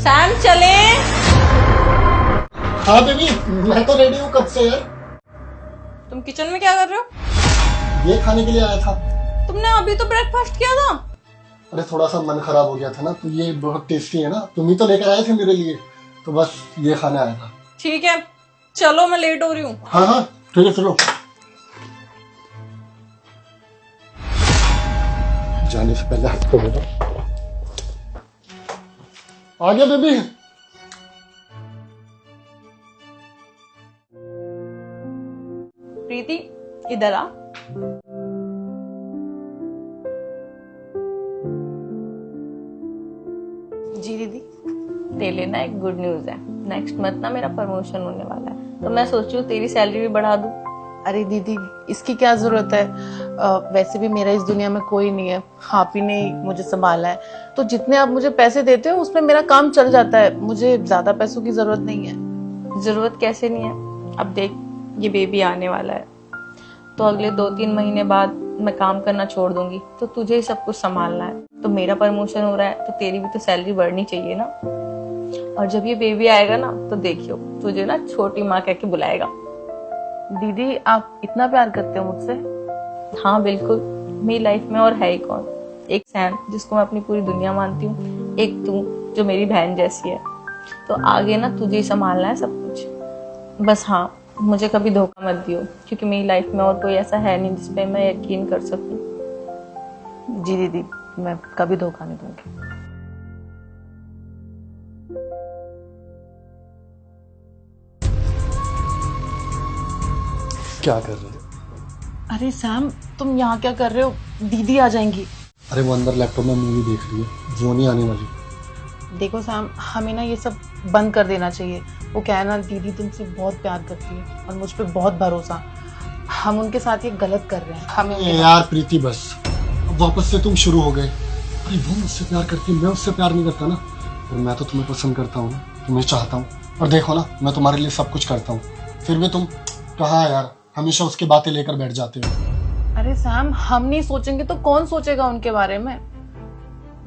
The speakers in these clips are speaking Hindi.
सैम चले। हाँ बेबी, मैं तो रेडी हूँ कब से यार। तुम किचन में क्या कर रहे हो? ये खाने के लिए आया था। तुमने अभी तो ब्रेकफास्ट किया था। अरे थोड़ा सा मन खराब हो गया था ना, तो ये बहुत टेस्टी है ना, तुम ही तो लेकर आए थे मेरे लिए, तो बस ये खाने आया था। ठीक है चलो, मैं लेट हो रही हूँ। हाँ हाँ ठीक है चलो। जाने से पहले हाथ को दो। आ गया बेबी। प्रीति इधर आ। जी दीदी, तेरे लिए ना एक गुड न्यूज है। नेक्स्ट मंथ ना मेरा प्रमोशन होने वाला है, तो मैं सोच रही हूँ तेरी सैलरी भी बढ़ा दूँ। अरे दीदी, इसकी क्या जरूरत है? वैसे भी मेरा इस दुनिया में कोई नहीं है, आप ही ने मुझे संभाला है, तो जितने आप मुझे पैसे देते हो उसमें मेरा काम चल जाता है। मुझे ज्यादा पैसों की जरूरत नहीं है। जरूरत कैसे नहीं है? अब देख, ये बेबी आने वाला है, तो अगले 2-3 महीने बाद मैं काम करना छोड़ दूंगी, तो तुझे ही सब कुछ संभालना है। तो मेरा प्रमोशन हो रहा है, तो तेरी भी तो सैलरी बढ़नी चाहिए ना। और जब ये बेबी आएगा ना, तो देखियो तुझे ना छोटी माँ कह के बुलाएगा। दीदी, आप इतना प्यार करते हो मुझसे? हाँ बिल्कुल, मेरी लाइफ में और है ही कौन। एक सैम जिसको मैं अपनी पूरी दुनिया मानती हूँ, एक तू जो मेरी बहन जैसी है। तो आगे ना तुझे ही संभालना है सब कुछ। बस हाँ, मुझे कभी धोखा मत दियो, क्योंकि मेरी लाइफ में और कोई ऐसा है नहीं जिस पे मैं यकीन कर सकूं। जी दीदी, मैं कभी धोखा नहीं दूंगी। क्या कर रहे हो? अरे सैम, तुम यहाँ क्या कर रहे हो? दीदी आ जाएंगी। अरे वो अंदर लैपटॉप में मूवी देख रही है, वो नहीं आने वाली। देखो सैम, हमें ना ये सब बंद कर देना चाहिए। वो क्या है ना, दीदी तुमसे बहुत प्यार करती है और मुझ पे बहुत भरोसा। हम उनके साथ ये गलत कर रहे हैं। हमें यार प्रीति बस, अब वापस से तुम शुरू हो गए। अरे वो मुझसे प्यार करती है, मैं उससे प्यार नहीं करता ना। और मैं तो तुम्हें पसंद करता हूँ, तुम्हें चाहता हूँ, और देखो ना मैं तुम्हारे लिए सब कुछ करता हूँ, फिर भी तुम कहाँ यार, हमेशा उसकी बातें लेकर बैठ जाते हो। अरे सैम, हम नहीं सोचेंगे तो कौन सोचेगा उनके बारे में?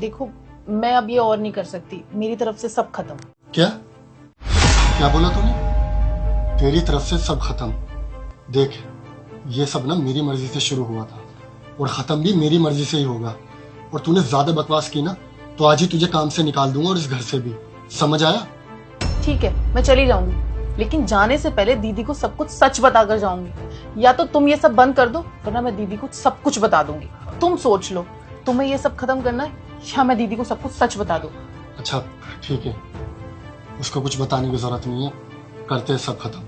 देखो, मैं अब ये और नहीं कर सकती। मेरी तरफ से सब खत्म। क्या क्या बोला तूने? तेरी तरफ से सब खत्म? देख, ये सब ना मेरी मर्जी से शुरू हुआ था, और खत्म भी मेरी मर्जी से ही होगा। और तूने ज्यादा बकवास की ना, तो आज ही तुझे काम से निकाल दूंगा, और इस घर से भी। समझ आया? ठीक है, मैं चली जाऊंगी, लेकिन जाने से पहले दीदी को सब कुछ सच बताकर जाऊंगी। या तो तुम ये सब बंद कर दो, वरना मैं दीदी को सब कुछ बता दूंगी। तुम सोच लो, तुम्हें ये सब खत्म करना है या मैं दीदी को सब कुछ सच बता दूं? अच्छा ठीक है, उसको कुछ बताने की जरूरत नहीं है, करते हैं सब खत्म।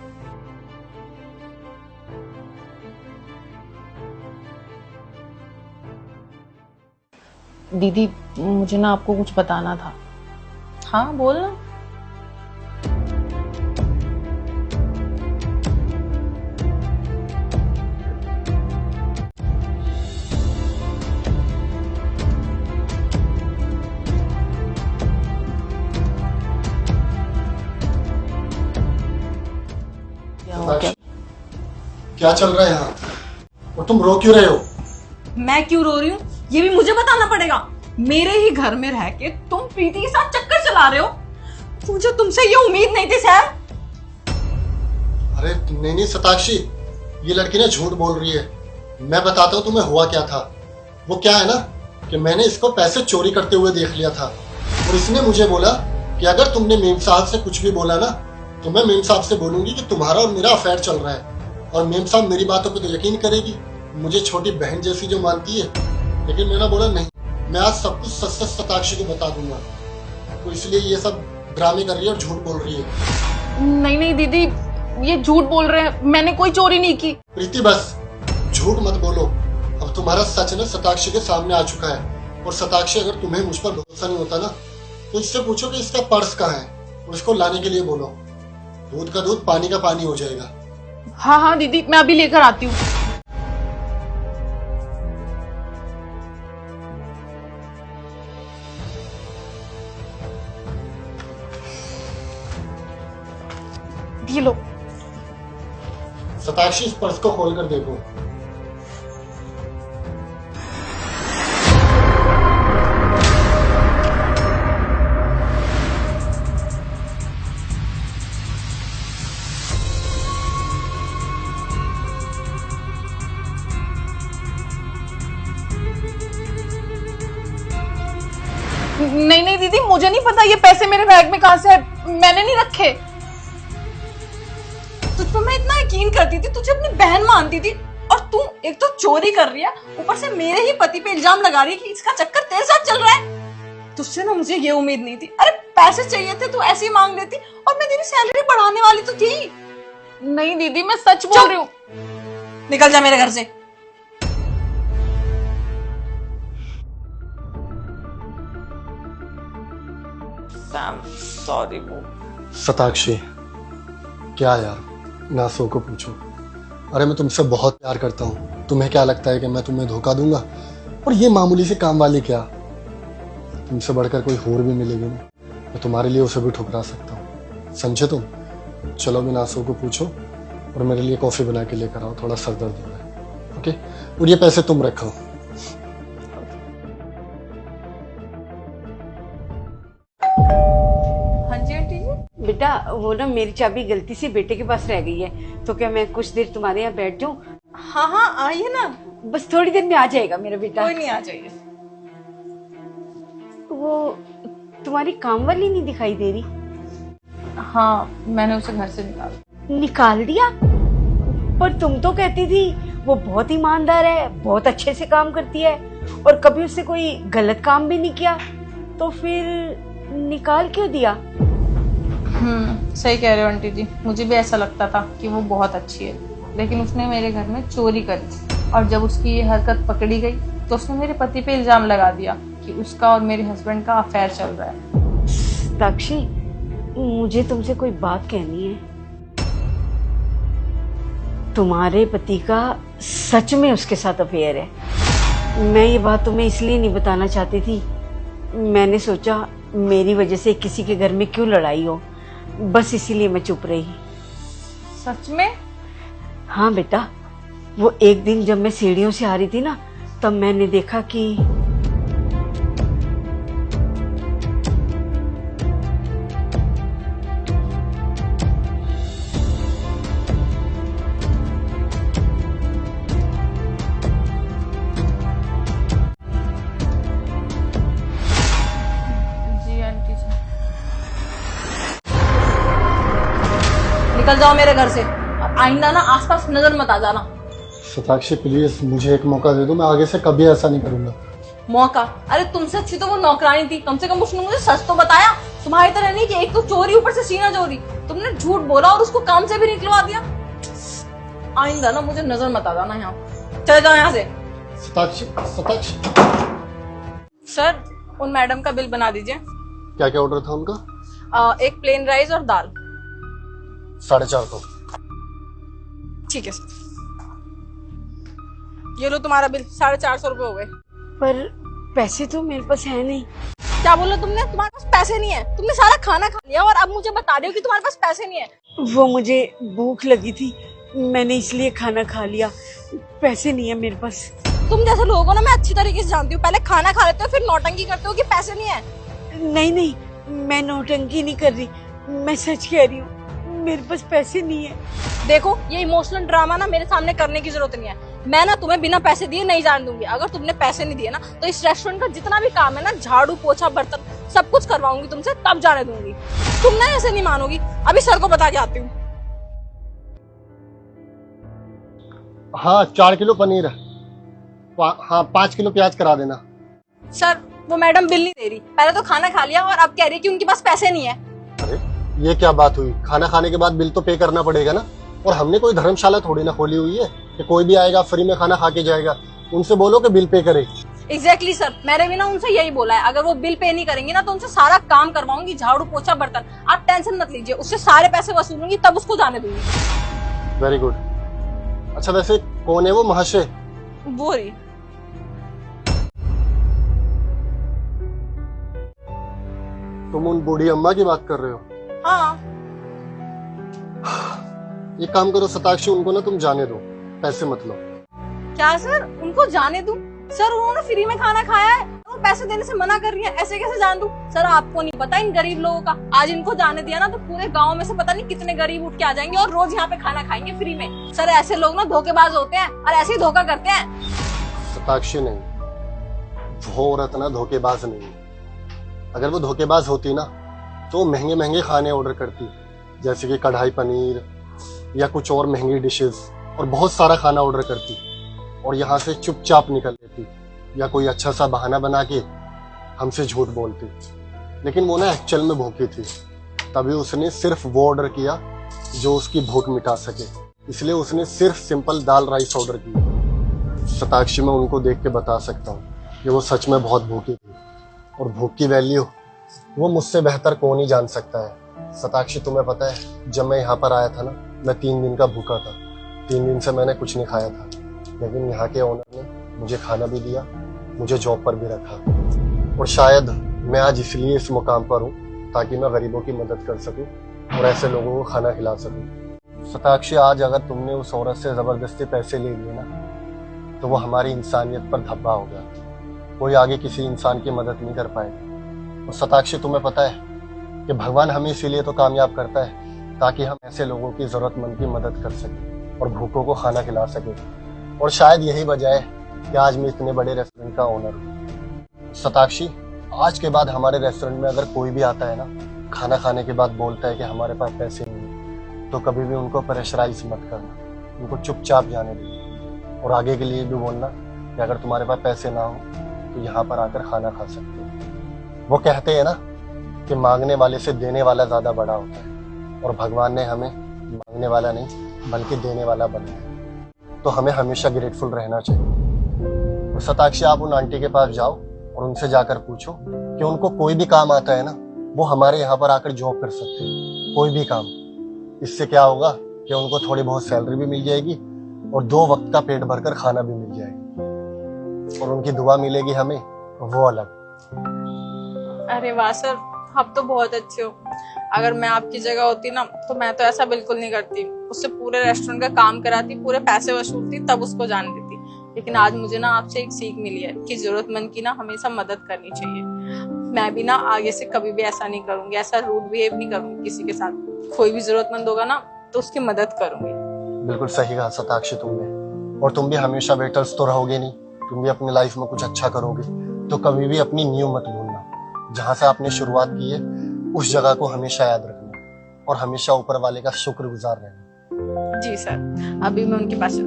दीदी, मुझे ना आपको कुछ बताना था। हाँ बोल ना। क्या चल रहा है यहाँ, और तुम रो क्यों रहे हो? मैं क्यों रो रही हूँ ये भी मुझे बताना पड़ेगा? मेरे ही घर में रह के तुम प्रीति के साथ चक्कर चला रहे हो। मुझे तुमसे ये उम्मीद नहीं थी सैम। अरे नहीं शताक्षी, ये लड़की ना झूठ बोल रही है। मैं बताता हूँ तुम्हें हुआ क्या था। वो क्या है ना कि मैंने इसको पैसे चोरी करते हुए देख लिया था, और इसने मुझे बोला कि अगर तुमने मेम साहब से कुछ भी बोला ना, तो मैं मेम साहब से बोलूंगी कि तुम्हारा और मेरा अफेयर चल रहा है। और मेम साहब मेरी बातों पे तो यकीन करेगी, मुझे छोटी बहन जैसी जो मानती है। लेकिन मैंने बोला नहीं, मैं आज सब कुछ सच सच शताक्षी को बता दूंगा। तो इसलिए ये सब ड्रामे कर रही है और झूठ बोल रही है। नहीं नहीं दीदी, ये झूठ बोल रहे हैं, मैंने कोई चोरी नहीं की। प्रीति बस झूठ मत बोलो। अब तुम्हारा सच ना शताक्षी के सामने आ चुका है। और शताक्षी, अगर तुम्हें मुझ पर भरोसा नहीं होता ना, तो इससे पूछो कि इसका पर्स कहाँ है, और इसको लाने के लिए बोलो। दूध का दूध, पानी का पानी हो जाएगा। हाँ हाँ दीदी, मैं अभी लेकर आती हूँ। ये लो। शताक्षी, इस पर्स को खोल कर देखो। पता ये पैसे मेरे बैग में कहां से आए, मैंने नहीं रखे। तुझ पर मैं इतना यकीन करती थी, तुझे अपनी बहन मानती थी, और तू एक तो चोरी कर रही है, ऊपर से मेरे ही पति पे इल्जाम लगा रही है कि इसका चक्कर तेरे साथ चल रहा है। तुझसे ना मुझे ये उम्मीद नहीं थी। अरे पैसे चाहिए थे, तू ऐसे ही मांग लेती, और मैं तेरी सैलरी बढ़ाने वाली तो थी। नहीं दीदी, मैं सच बोल रही हूँ। निकल जा मेरे घर से। सॉरी वो। शताक्षी, क्या यार, नासो को पूछो। अरे मैं तुमसे बहुत प्यार करता हूँ, तुम्हें क्या लगता है कि मैं तुम्हें धोखा दूंगा? और ये मामूली से काम वाली क्या, तुमसे बढ़कर कोई होर भी मिलेगी ना, मैं तुम्हारे लिए उसे भी ठुकरा सकता हूँ, समझे तुम? चलो भी नासो को पूछो और मेरे लिए कॉफी बना के लेकर आओ, थोड़ा सर दर्द हो रहा है। ओके, और ये पैसे तुम रखो। हाँ जी आंटी जी। बेटा वो ना मेरी चाबी गलती से बेटे के पास रह गई है, तो क्या मैं कुछ देर तुम्हारे यहाँ बैठ जाऊँ? हाँ हाँ आइए ना। बस थोड़ी देर में आ जाएगा मेरा बेटा। कोई नहीं, आ जाइए। वो तुम्हारी काम वाली नहीं दिखाई दे रही? हाँ, मैंने उसे घर से निकाल दिया? पर तुम तो कहती थी वो बहुत ईमानदार है, बहुत अच्छे से काम करती है, और कभी उससे कोई गलत काम भी नहीं किया, तो फिर निकाल क्यों दिया? सही कह रहे हो आंटी जी, मुझे भी ऐसा लगता था कि वो बहुत अच्छी है, लेकिन उसने मेरे घर में चोरी करी, और जब उसकी ये हरकत पकड़ी गई तो उसने मेरे पति पे इल्जाम लगा दिया कि उसका और मेरे हस्बैंड का अफेयर चल रहा है। साक्षी, मुझे तुमसे कोई बात कहनी है। तुम्हारे पति का सच में उसके साथ अफेयर है। मैं ये बात तुम्हें इसलिए नहीं बताना चाहती थी, मैंने सोचा मेरी वजह से किसी के घर में क्यों लड़ाई हो, बस इसीलिए मैं चुप रही। सच में? हाँ बेटा, वो एक दिन जब मैं सीढ़ियों से आ रही थी ना, तब मैंने देखा कि जी आंटी जी। निकल जाओ मेरे घर से, और आइंदा ना आसपास नजर मत आ जाना। शताक्षी प्लीज मुझे एक मौका दे दो, मैं आगे से कभी ऐसा नहीं करूंगा। मौका? अरे तुमसे अच्छी तो वो नौकरानी थी, कम से कम उसने मुझे सच तो बताया। तुम्हारी तरह नहीं कि एक तो चोरी ऊपर से सीना चोरी। तुमने झूठ बोला और उसको काम से भी निकलवा दिया। आइंदा ना मुझे नजर मत आ जाना, यहाँ चले जाओ यहाँ से। शताक्षी, शताक्षी। सर, उन मैडम का बिल बना दीजिए। क्या क्या ऑर्डर था उनका? एक प्लेन राइस और दाल। 450। ठीक है सर, ये लो तुम्हारा बिल, 450 रुपए हो गए। पर पैसे तो मेरे पास है नहीं। क्या बोला तुमने? तुम्हारे पास पैसे नहीं है? तुमने सारा खाना खा लिया और अब मुझे बता रहे हो कि तुम्हारे पास पैसे नहीं है? वो मुझे भूख लगी थी, मैंने इसलिए खाना खा लिया, पैसे नहीं है मेरे पास। तुम जैसे लोगों को ना मैं अच्छी तरीके से जानती हूँ, पहले खाना खा लेते हो फिर नौटंकी करते हो कि पैसे नहीं है। नहीं नहीं, मैं नौटंकी नहीं कर रही, मैं सच कह रही हूँ, मेरे पास पैसे नहीं है। देखो, ये इमोशनल ड्रामा ना मेरे सामने करने की जरूरत नहीं है। मैं ना तुम्हें बिना पैसे दिए नहीं जान दूंगी। अगर तुमने पैसे नहीं दिए ना, तो इस रेस्टोरेंट का जितना भी काम है ना, झाड़ू पोछा बर्तन सब कुछ करवाऊंगी तुमसे, तब जाने दूंगी। तुम ना ऐसे नहीं मानोगी। अभी सर को बता के आती हूँ। हाँ 4 किलो पनीर है। हाँ 5 किलो प्याज करा देना। सर, वो मैडम बिल नहीं दे रही। पहले तो खाना खा लिया और अब कह रही है कि उनके पास पैसे नहीं है। अरे ये क्या बात हुई? खाना खाने के बाद बिल तो पे करना पड़ेगा ना। और हमने कोई धर्मशाला थोड़ी ना खोली हुई है कि कोई भी आएगा फ्री में खाना खा के जाएगा। उनसे बोलो कि बिल पे करे। एग्जैक्टली सर, मैंने भी ना उनसे यही बोला है। अगर वो बिल पे नहीं करेंगे ना, तो उनसे सारा काम करवाऊंगी, झाड़ू पोछा बर्तन। आप टेंशन मत लीजिए, उससे सारे पैसे वसूलूंगी, तब उसको जाने दूंगी। Very good. अच्छा वैसे कौन है वो महाशय? वो रही। तुम उन बूढ़ी अम्मा की बात कर रहे हो? हाँ। एक काम करो शताक्षी, उनको ना तुम जाने दो, पैसे मत लो। क्या सर, उनको जाने दूं? सर, उन्होंने फ्री में खाना खाया है और पैसे देने से मना कर रही है, ऐसे कैसे जान दूं? सर, आपको नहीं पता इन गरीब लोगों का। आज इनको जाने दिया ना, तो पूरे गांव में से पता नहीं कितने गरीब उठ के आ जाएंगे और रोज यहाँ पे खाना खाएंगे फ्री में। सर, ऐसे लोग ना धोखेबाज होते हैं और ऐसे ही धोखा करते हैं। शताक्षी नहीं, वो औरत ना धोखेबाज नहीं है, अगर वो धोखेबाज होती ना तो वो महंगे महंगे खाने ऑर्डर करती, जैसे कि कढ़ाई पनीर या कुछ और महंगी डिशेस, और बहुत सारा खाना ऑर्डर करती और यहाँ से चुपचाप निकल लेती, या कोई अच्छा सा बहाना बना के हमसे झूठ बोलती। लेकिन वो ना एक्चुअल में भूखी थी, तभी उसने सिर्फ वो ऑर्डर किया जो उसकी भूख मिटा सके, इसलिए उसने सिर्फ सिंपल दाल राइस ऑर्डर किया। शताक्षी, मैं उनको देख के बता सकता हूँ कि वो सच में बहुत भूखी थी, और भूख की वैल्यू वो मुझसे बेहतर कौन ही जान सकता है। शताक्षी, तुम्हें पता है जब मैं यहाँ पर आया था ना, मैं 3 दिन का भूखा था। 3 दिन से मैंने कुछ नहीं खाया था, लेकिन यहाँ के ओनर ने मुझे खाना भी दिया, मुझे जॉब पर भी रखा, और शायद मैं आज इसलिए इस मुकाम पर हूँ ताकि मैं गरीबों की मदद कर सकूँ और ऐसे लोगों को खाना खिला सकूँ। शताक्षी, आज अगर तुमने उस औरत से जबरदस्ती पैसे ले लिए ना, तो वो हमारी इंसानियत पर धब्बा होगा। कोई आगे किसी इंसान की मदद नहीं कर पाएगा। और शताक्षी, तुम्हें पता है कि भगवान हमें इसीलिए तो कामयाब करता है ताकि हम ऐसे लोगों की जरूरतमंद की मदद कर सकें और भूखों को खाना खिला सकें। और शायद यही वजह है कि आज मैं इतने बड़े रेस्टोरेंट का ओनर हूँ। शताक्षी, आज के बाद हमारे रेस्टोरेंट में अगर कोई भी आता है ना, खाना खाने के बाद बोलता है कि हमारे पास पैसे नहीं है, तो कभी भी उनको प्रेशराइज मत करना, उनको चुपचाप जाने दो। और आगे के लिए भी बोलना कि अगर तुम्हारे पास पैसे ना हो तो यहाँ पर आकर खाना खा सकते हो। वो कहते हैं ना कि मांगने वाले से देने वाला ज्यादा बड़ा होता है, और भगवान ने हमें मांगने वाला नहीं बल्कि देने वाला बनाया, तो हमें हमेशा ग्रेटफुल रहना चाहिए। और शताक्षी, आप उन आंटी के पास जाओ और उनसे जाकर पूछो कि उनको कोई भी काम आता है ना, वो हमारे यहाँ पर आकर जॉब कर सकते हैं, कोई भी काम। इससे क्या होगा कि उनको थोड़ी बहुत सैलरी भी मिल जाएगी और 2 वक्त का पेट भरकर खाना भी मिल जाएगा, और उनकी दुआ मिलेगी हमें, वो अलग। अरे वाह सर, आप तो बहुत अच्छे हो। अगर मैं आपकी जगह होती ना तो मैं तो ऐसा बिल्कुल नहीं करती, उससे पूरे रेस्टोरेंट का काम कराती, पूरे पैसे वसूलती, तब उसको जान देती। लेकिन आज मुझे ना आपसे एक सीख मिली है कि जरूरतमंद की ना हमेशा मदद करनी चाहिए। मैं भी ना आगे से कभी भी ऐसा नहीं करूंगी, ऐसा रूड बिहेव नहीं करूंगी किसी के साथ। कोई भी जरूरतमंद होगा ना तो उसकी मदद करूंगी। बिल्कुल सही कहा शताक्षी तुमने। और तुम भी हमेशा वेटर्स तो रहोगे नहीं, तुम भी अपनी लाइफ में कुछ अच्छा करोगे, तो कभी भी अपनी नींव मत भूलना। जहां से आपने शुरुआत की है उस जगह को हमेशा याद रखना, और हमेशा ऊपर वाले का शुक्रगुजार रहना। जी सर, अभी मैं उनके पास